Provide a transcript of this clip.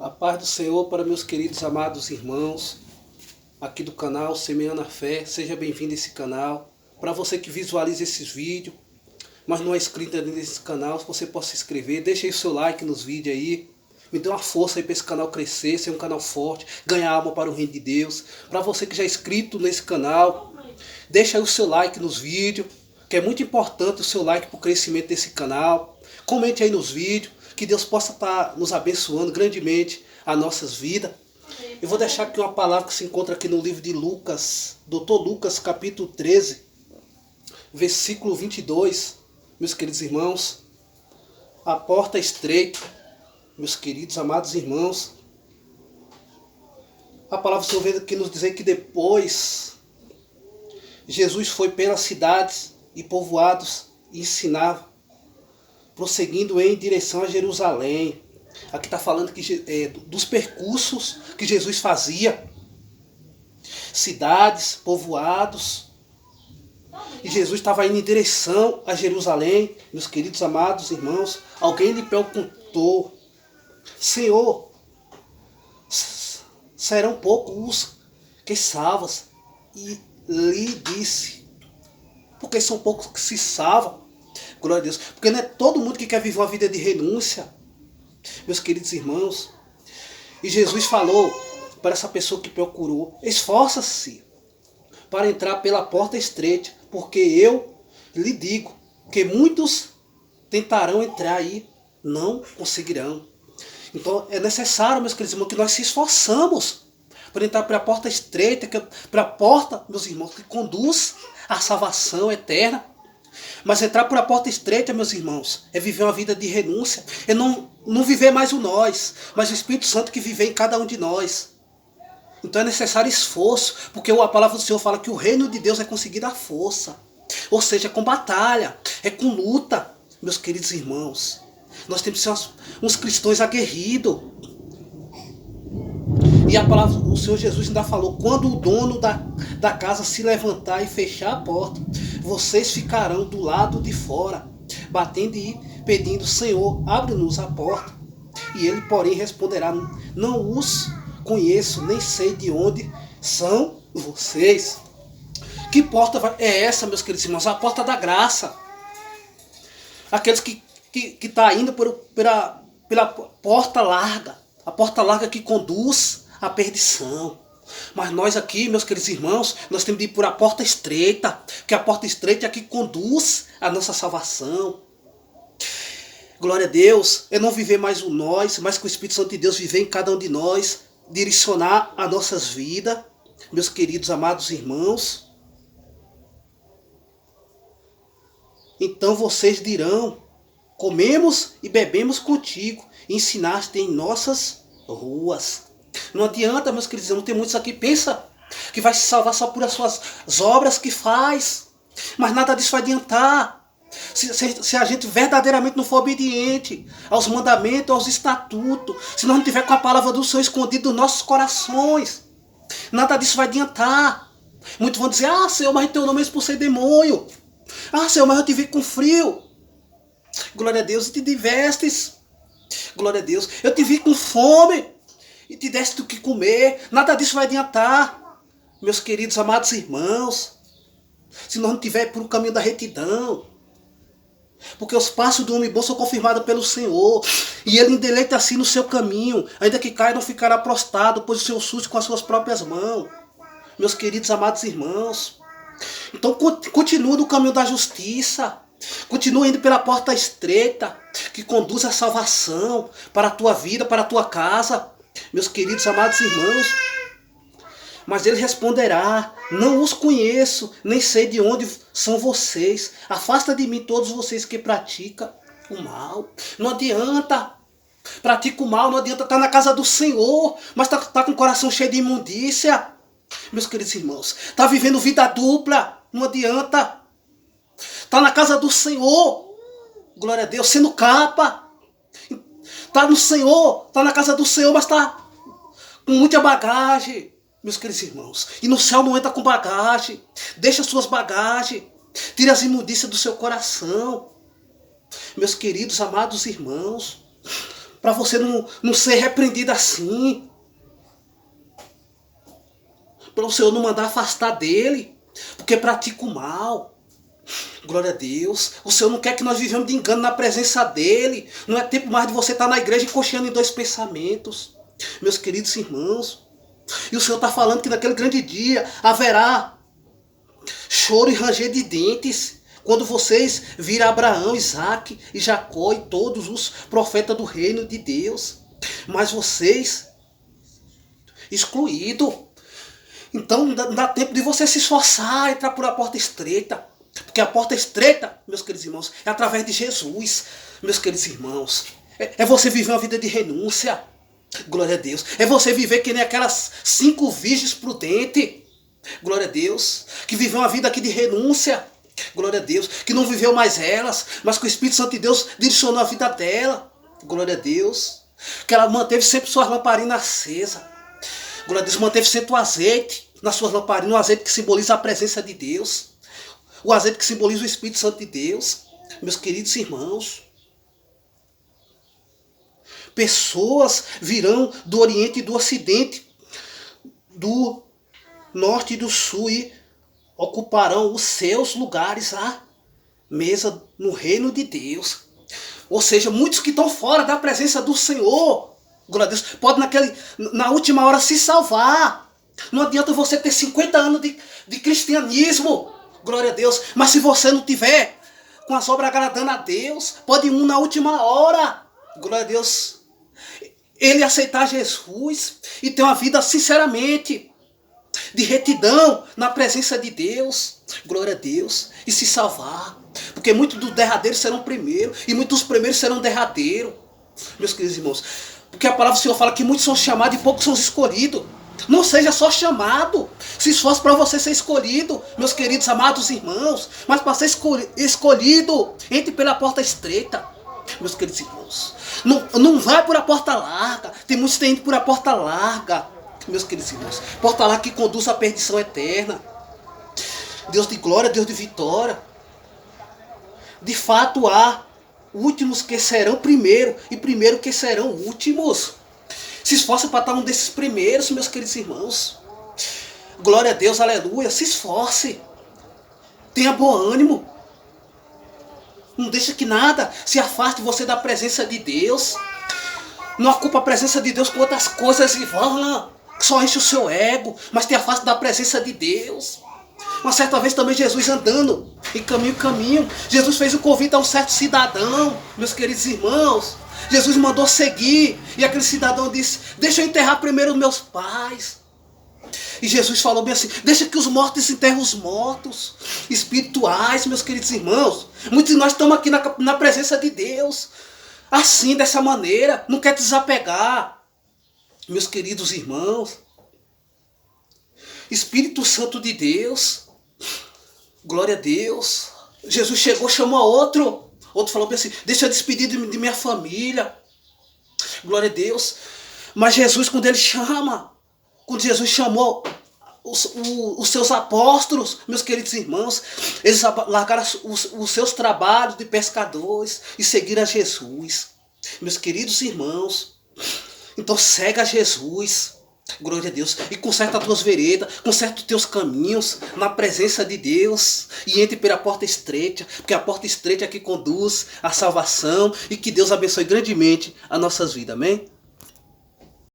A paz do Senhor para meus queridos amados irmãos aqui do canal Semeando a Fé. Seja bem-vindo a esse canal. Para você que visualiza esses vídeos, mas não é inscrito ainda nesse canal, você pode se inscrever. Deixa aí o seu like nos vídeos aí. Me dê uma força aí para esse canal crescer, ser um canal forte, ganhar alma para o reino de Deus. Para você que já é inscrito nesse canal, deixa aí o seu like nos vídeos, que é muito importante o seu like para o crescimento desse canal. Comente aí nos vídeos, que Deus possa estar nos abençoando grandemente as nossas vidas. Eu vou deixar aqui uma palavra que se encontra aqui no livro de Lucas, Dr. Lucas, capítulo 13, versículo 22, meus queridos irmãos. A porta estreita, meus queridos amados irmãos. A palavra do Senhor veio aqui nos dizer que depois Jesus foi pelas cidades e povoados e ensinava, prosseguindo em direção a Jerusalém. Aqui está falando que, dos percursos que Jesus fazia. Cidades, povoados. E Jesus estava indo em direção a Jerusalém. Meus queridos amados irmãos, alguém lhe perguntou: Senhor, serão poucos os que salvas? E lhe disse: porque são poucos que se salvam. Glória a Deus. Porque não é todo mundo que quer viver uma vida de renúncia, meus queridos irmãos. E Jesus falou para essa pessoa que procurou: esforça-se para entrar pela porta estreita, porque eu lhe digo que muitos tentarão entrar aí, não conseguirão. Então é necessário, meus queridos irmãos, que nós se esforçamos para entrar pela porta estreita, para a porta, meus irmãos, que conduz à salvação eterna. Mas entrar por a porta estreita, meus irmãos, é viver uma vida de renúncia. É não viver mais o nós, mas o Espírito Santo que vive em cada um de nós. Então é necessário esforço, porque a palavra do Senhor fala que o reino de Deus é conseguido à força. Ou seja, é com batalha, é com luta, meus queridos irmãos. Nós temos que ser uns cristãos aguerridos. E a palavra do Senhor Jesus ainda falou: quando o dono da casa se levantar e fechar a porta, vocês ficarão do lado de fora, batendo e pedindo: Senhor, abre-nos a porta. E ele, porém, responderá: não os conheço, nem sei de onde são vocês. Que porta é essa, meus queridos irmãos? A porta da graça. Aqueles que estão indo pela porta larga. A porta larga que conduz à perdição. Mas nós aqui, meus queridos irmãos, nós temos de ir por a porta estreita, porque a porta estreita é a que conduz à nossa salvação. Glória a Deus. É não viver mais o nós, mas que o Espírito Santo de Deus viver em cada um de nós, direcionar as nossas vidas, meus queridos amados irmãos. Então vocês dirão: comemos e bebemos contigo, e ensinaste em nossas ruas. Não adianta, meus queridos, não tem muitos aqui que pensa que vai se salvar só por as suas obras que faz. Mas nada disso vai adiantar. Se a gente verdadeiramente não for obediente aos mandamentos, aos estatutos, se nós não tiver com a palavra do Senhor escondida nos nossos corações, nada disso vai adiantar. Muitos vão dizer: ah, Senhor, mas teu nome é expulsei demônio. Ah, Senhor, mas eu te vi com frio. Glória a Deus, e te divestes. Glória a Deus, eu te vi com fome e te deste o que comer. Nada disso vai adiantar, meus queridos amados irmãos, se nós não tiver por o caminho da retidão. Porque os passos do homem bom são confirmados pelo Senhor, e ele endeleita assim no seu caminho. Ainda que caia, não ficará prostrado, pois o seu susto com as suas próprias mãos. Meus queridos amados irmãos, então continua no caminho da justiça. Continua indo pela porta estreita, que conduz à salvação para a tua vida, para a tua casa, meus queridos amados irmãos. Mas ele responderá: não os conheço, nem sei de onde são vocês. Afasta de mim todos vocês que praticam o mal. Não adianta. Pratica o mal, não adianta estar na casa do Senhor, mas tá com o coração cheio de imundícia. Meus queridos irmãos, tá vivendo vida dupla, não adianta. Tá na casa do Senhor, glória a Deus, sendo capa. Tá no Senhor, tá na casa do Senhor, mas tá com muita bagagem, meus queridos irmãos. E no céu não entra com bagagem. Deixa suas bagagens. Tire as imundícias do seu coração. Meus queridos, amados irmãos, Para você não ser repreendido assim. Para o Senhor não mandar afastar dele. Porque pratica o mal. Glória a Deus. O Senhor não quer que nós vivamos de engano na presença dele. Não é tempo mais de você estar na igreja cocheando em dois pensamentos. Meus queridos irmãos. E o Senhor está falando que naquele grande dia haverá choro e ranger de dentes. Quando vocês viram Abraão, Isaac e Jacó e todos os profetas do reino de Deus. Mas vocês, excluídos. Então não dá tempo de você se esforçar, entrar por a porta estreita. Porque a porta estreita, meus queridos irmãos, é através de Jesus, meus queridos irmãos. É você viver uma vida de renúncia. Glória a Deus. É você viver que nem aquelas 5 virgens prudentes. Glória a Deus. Que viveu uma vida aqui de renúncia. Glória a Deus. Que não viveu mais elas, mas que o Espírito Santo de Deus direcionou a vida dela. Glória a Deus. Que ela manteve sempre suas lamparinas acesas. Glória a Deus. Manteve sempre o azeite nas suas lamparinas. O azeite que simboliza a presença de Deus. O azeite que simboliza o Espírito Santo de Deus. Meus queridos irmãos. Pessoas virão do Oriente e do Ocidente, do Norte e do Sul e ocuparão os seus lugares à mesa no reino de Deus. Ou seja, muitos que estão fora da presença do Senhor, glória a Deus, podem na última hora se salvar. Não adianta você ter 50 anos de cristianismo, glória a Deus, mas se você não tiver com as obras agradando a Deus, pode ir na última hora, glória a Deus, ele aceitar Jesus e ter uma vida sinceramente de retidão na presença de Deus, glória a Deus, e se salvar. Porque muitos dos derradeiros serão primeiros e muitos dos primeiros serão derradeiros, meus queridos irmãos. Porque a palavra do Senhor fala que muitos são chamados e poucos são escolhidos. Não seja só chamado, se esforce para você ser escolhido, meus queridos amados irmãos, mas para ser escolhido, entre pela porta estreita, meus queridos irmãos. Não vai por a porta larga. Tem muitos que têm ido por a porta larga, meus queridos irmãos. Porta larga que conduz à perdição eterna. Deus de glória, Deus de vitória. De fato há últimos que serão primeiro e primeiro que serão últimos. Se esforce para estar um desses primeiros, meus queridos irmãos. Glória a Deus, aleluia. Se esforce. Tenha bom ânimo. Não deixa que nada se afaste você da presença de Deus. Não ocupa a presença de Deus com outras coisas e só enche o seu ego, mas te afaste da presença de Deus. Uma certa vez também Jesus andando em caminho, Jesus fez um convite a um certo cidadão, meus queridos irmãos. Jesus mandou seguir e aquele cidadão disse: deixa eu enterrar primeiro os meus pais. E Jesus falou bem assim: deixa que os mortos enterrem os mortos espirituais, meus queridos irmãos. Muitos de nós estamos aqui na presença de Deus, assim, dessa maneira, não quer desapegar, meus queridos irmãos. Espírito Santo de Deus, glória a Deus. Jesus chegou, chamou a outro falou bem assim: deixa eu despedir de minha família, glória a Deus. Mas Jesus, quando Jesus chamou os seus apóstolos, meus queridos irmãos, eles largaram os seus trabalhos de pescadores e seguiram a Jesus, meus queridos irmãos. Então segue a Jesus, glória a Deus, e conserta as tuas veredas, conserta os teus caminhos na presença de Deus e entre pela porta estreita, porque a porta estreita é que conduz à salvação. E que Deus abençoe grandemente as nossas vidas, amém?